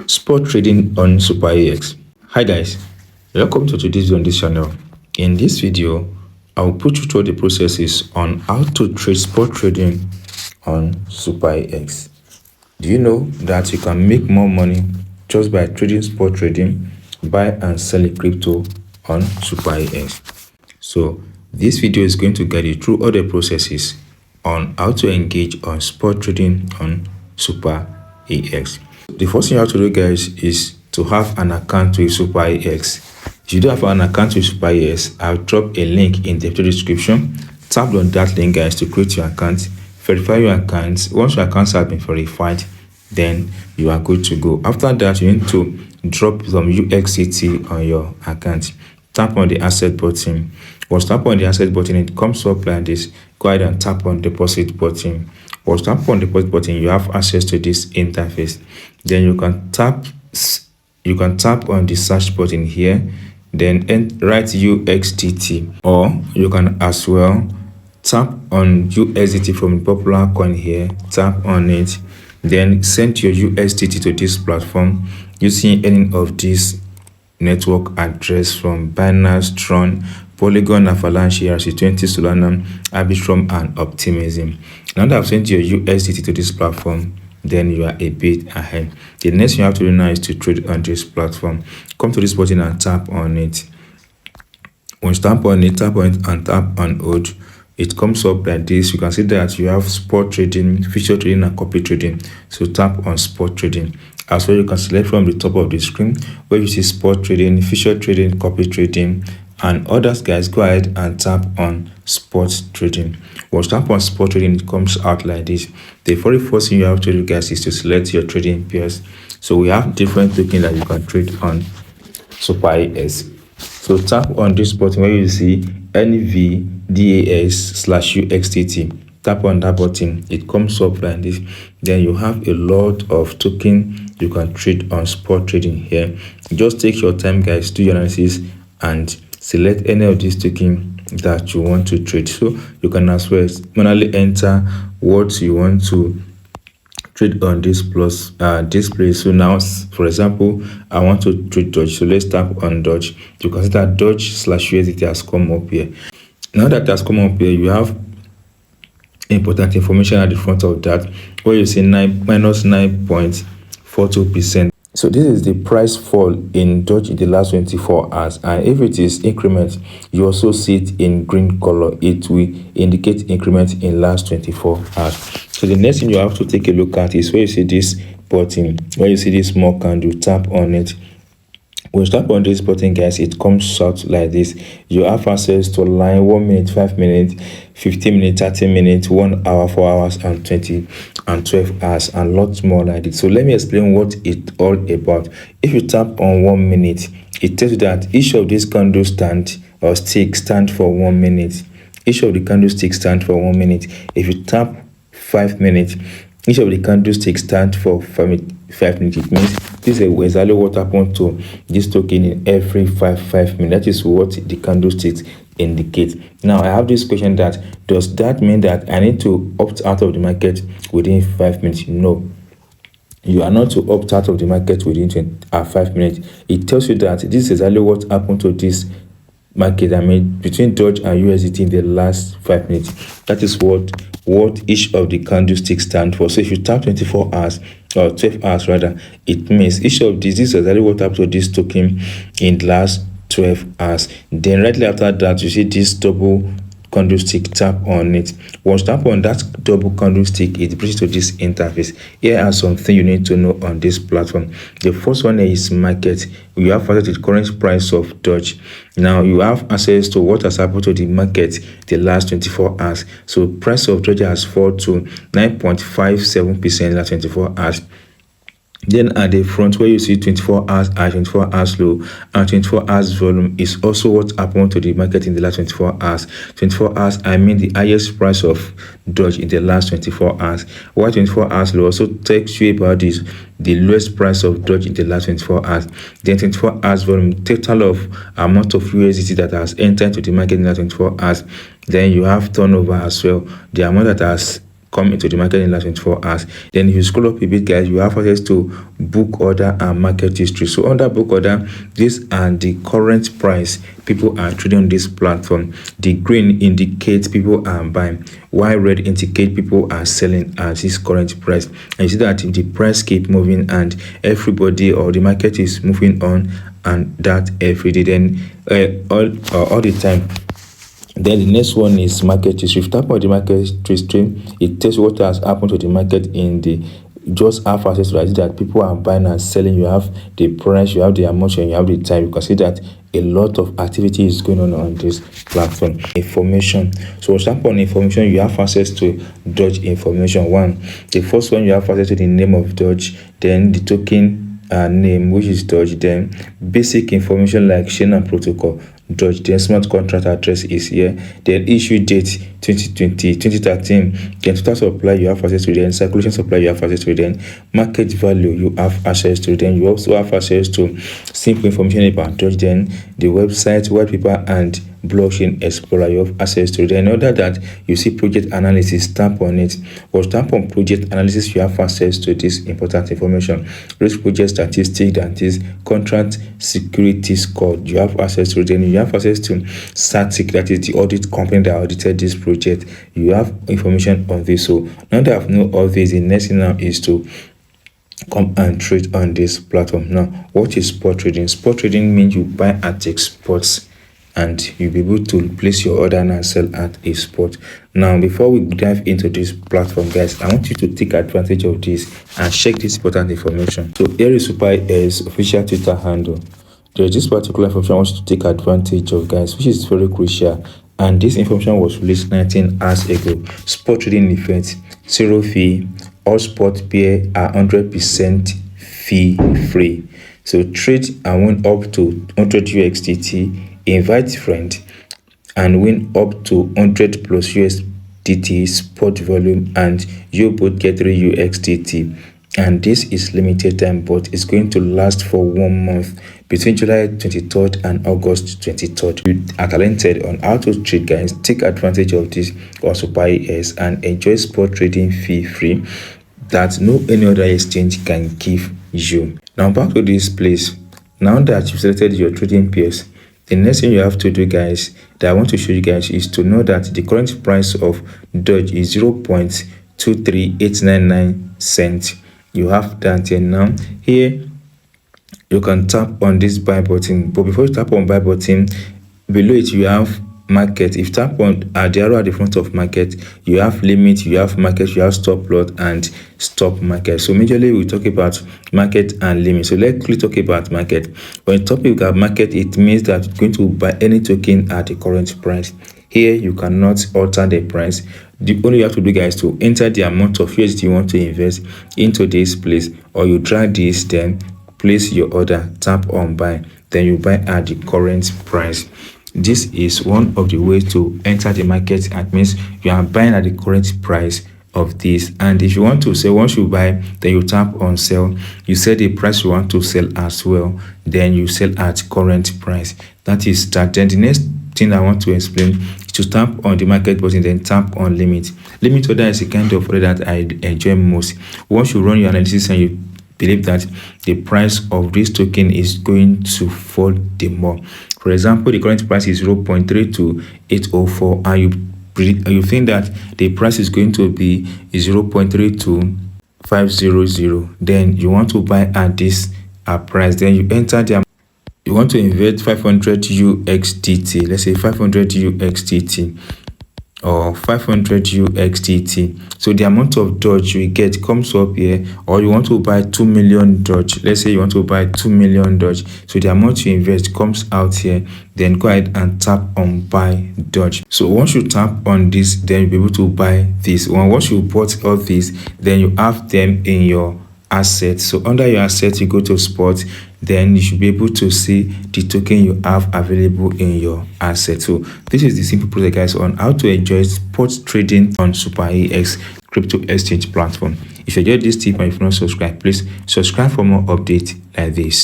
Spot trading on SuperEx. Hi guys, welcome to today's video on this channel. In this video, I will put you through the processes on how to trade spot trading on SuperEx. Do you know that you can make more money just by trading spot trading, buy and sell crypto on SuperEx? So this video is going to guide you through all the processes on how to engage on spot trading on SuperEx. The first thing you have to do, guys, is to have an account with SuperEx. If you don't have an account with SuperEx, I'll drop a link in the description. Tap on that link, guys, to create your account, verify your account. Once your accounts have been verified, then you are good to go. After that, you need to drop some USDT on your account. Tap on the asset button. Once tap on the asset button, it comes up like this. Go ahead and tap on deposit button. Once tap on the deposit button, you have access to this interface. Then you can tap on the search button here, then write USDT, or you can as well tap on USDT from the popular coin here. Tap on it, then send your USDT to this platform using any of these network address from Binance, Tron, Polygon, Avalanche, ERC20, Solana, Arbitrum, and Optimism. Now that I've sent your USDT to this platform, then you are a bit ahead. The next thing you have to do now is to trade on this platform. Come to this button and tap on it. Once you tap on it, tap on it and tap on hold. It comes up like this. You can see that you have spot trading, future trading, and copy trading. So tap on spot trading. As well, you can select from the top of the screen where you see spot trading, future trading, copy trading, and others. Guys, go ahead and tap on spot trading. Once tap on spot trading, it comes out like this. The very first thing you have to do, guys, is to select your trading pairs. So we have different tokens that you can trade on SuperEx. So tap on this button where you see NVDAS/UXTT. Tap on that button, it comes up like this. Then you have a lot of tokens you can trade on spot trading here. Just take your time, guys, do your analysis and select any of these tokens that you want to trade. So you can as well manually enter what you want to trade on this display. So now, for example, I want to trade Doge. So let's tap on Doge. You can see that Doge/USDT has come up here. Now that has come up here, you have important information at the front of that where you see minus 9.42%. So this is the price fall in Doge in the last 24 hours, and if it is increment, you also see it in green color. It will indicate increment in last 24 hours. So the next thing you have to take a look at is where you see this button, where you see this small candle. Tap on it. When you tap on this button, guys, it comes out like this. You have access to line 1 minute, 5 minutes, 15 minutes, 30 minutes, 1 hour, 4 hours, and 20 and 12 hours, and lots more like this. So let me explain what it's all about. If you tap on 1 minute, it tells you that each of these candles stand for 1 minute. Each of the candlesticks stand for 1 minute. If you tap 5 minutes, each of the candlesticks stand for 5 minutes. It means this is exactly what happened to this token in every 5 minutes. That is what the candlesticks indicate. Now I have this question: that does that mean that I need to opt out of the market within 5 minutes? No, you are not to opt out of the market within 5 minutes. It tells you that this is exactly what happened to this market, between Doge and USDT in the last 5 minutes. That is what each of the candlesticks stand for. So if you tap 24 hours or 12 hours rather, it means each of these is exactly what happened to this token in the last 12 hours. Then right after that, you see this double candlestick. Tap on it. Once tap on that double candlestick, it brings to this interface. Here are something you need to know on this platform. The first one is market. You have access to the current price of Doge. Now you have access to what has happened to the market the last 24 hours. So price of Doge has fallen to 9.57% in the last 24 hours. Then at the front where you see 24 hours high, 24 hours low, and 24 hours volume is also what happened to the market in the last 24 hours. 24 hours, the highest price of Doge in the last 24 hours. While 24 hours low also takes you about the lowest price of Doge in the last 24 hours. Then 24 hours volume, total of amount of USDT that has entered into the market in the last 24 hours. Then you have turnover as well, the amount that has come into the market in the last 24 hours. Then if you scroll up a bit, guys, you have access to book order and market history. So under book order, these are the current price people are trading on this platform. The green indicates people are buying, while red indicate people are selling at this current price. And you see that if the price keep moving and everybody or the market is moving on, and that every day, then all the time. Then the next one is market history. If you tap on the market history, it tells you what has happened to the market in the just have access to that people are buying and selling. You have the price, you have the amount, and you have the time. You can see that a lot of activity is going on this platform. Information. So tap on information, you have access to Dodge information. The first one, you have access to the name of Dodge, then the token name, which is Dodge, then basic information like chain and protocol Dodge, then smart contract address is here, then issue date 2013, then total supply you have access to, then circulation supply you have access to, then market value you have access to, then you also have access to simple information about Dodge, then the website, white paper, and blockchain explorer you have access to. Then other that you see project analysis, tap on it, or tap on project analysis, you have access to this important information. Risk project statistics, that is contract security score, you have access to. Then you have access to static, that is the audit company that audited this project, you have information on this. So now that I've known all this, the next thing now is to come and trade on this platform. Now, what is spot trading? Spot trading means you buy at spots and you'll be able to place your order and sell at a spot. Now, before we dive into this platform, guys, I want you to take advantage of this and check this important information. So here is SuperEx official Twitter handle. There's this particular information I want you to take advantage of, guys, which is very crucial. And this information was released 19 hours ago. Spot trading event, 0 fee. All spot pair are 100% fee free. So trade and win up to 100 USDT. Invite friend and win up to 100 plus USDT spot volume, and you both get 3 USDT. And this is limited time, but it's going to last for 1 month between July 23rd and August 23rd. You are talented on how to trade, guys. Take advantage of this on SuperEx and enjoy spot trading fee free that no any other exchange can give you. Now back to this place. Now that you've selected your trading pairs, the next thing you have to do, guys, that I want to show you guys is to know that the current price of Dodge is 0.23899 cents. You have that here. Now here you can tap on this buy button, but before you tap on buy button, below it you have market. If you tap on the arrow at the front of market, you have limit, you have market, you have stop loss and stop market. So majorly we talk about market and limit. So let's quickly talk about market. When topic about market, it means that you're going to buy any token at the current price. Here you cannot alter the price. The only you have to do, guys, to enter the amount of USD you want to invest into this place, or you drag this, then place your order, tap on buy, then you buy at the current price. This is one of the ways to enter the market. That means you are buying at the current price of this. And if you want to sell, once you buy, then you tap on sell. You set the price you want to sell as well, then you sell at current price. That is that. Then the next thing I want to explain is to tap on the market button, then tap on limit. Limit order is a kind of order that I enjoy most. Once you run your analysis and you believe that the price of this token is going to fall the more. For example, the current price is 0.32804, and you think that the price is going to be 0.32500. Then you want to buy at this price. Then you enter the, you want to invest 500 USDT. Let's say 500 USDT. Or 500 USDT. So the amount of Dodge you get comes up here. Or you want to buy 2 million Dodge. Let's say you want to buy 2 million Dodge. So the amount you invest comes out here. Then go ahead and tap on buy Dodge. So once you tap on this, then you'll be able to buy this one. Once you bought all these, then you have them in your assets. So under your assets, you go to spot, then you should be able to see the token you have available in your asset. So this is the simple process, guys, on how to enjoy spot trading on SuperEx crypto exchange platform. If you enjoyed this tip and if you're not subscribed, please subscribe for more updates like this.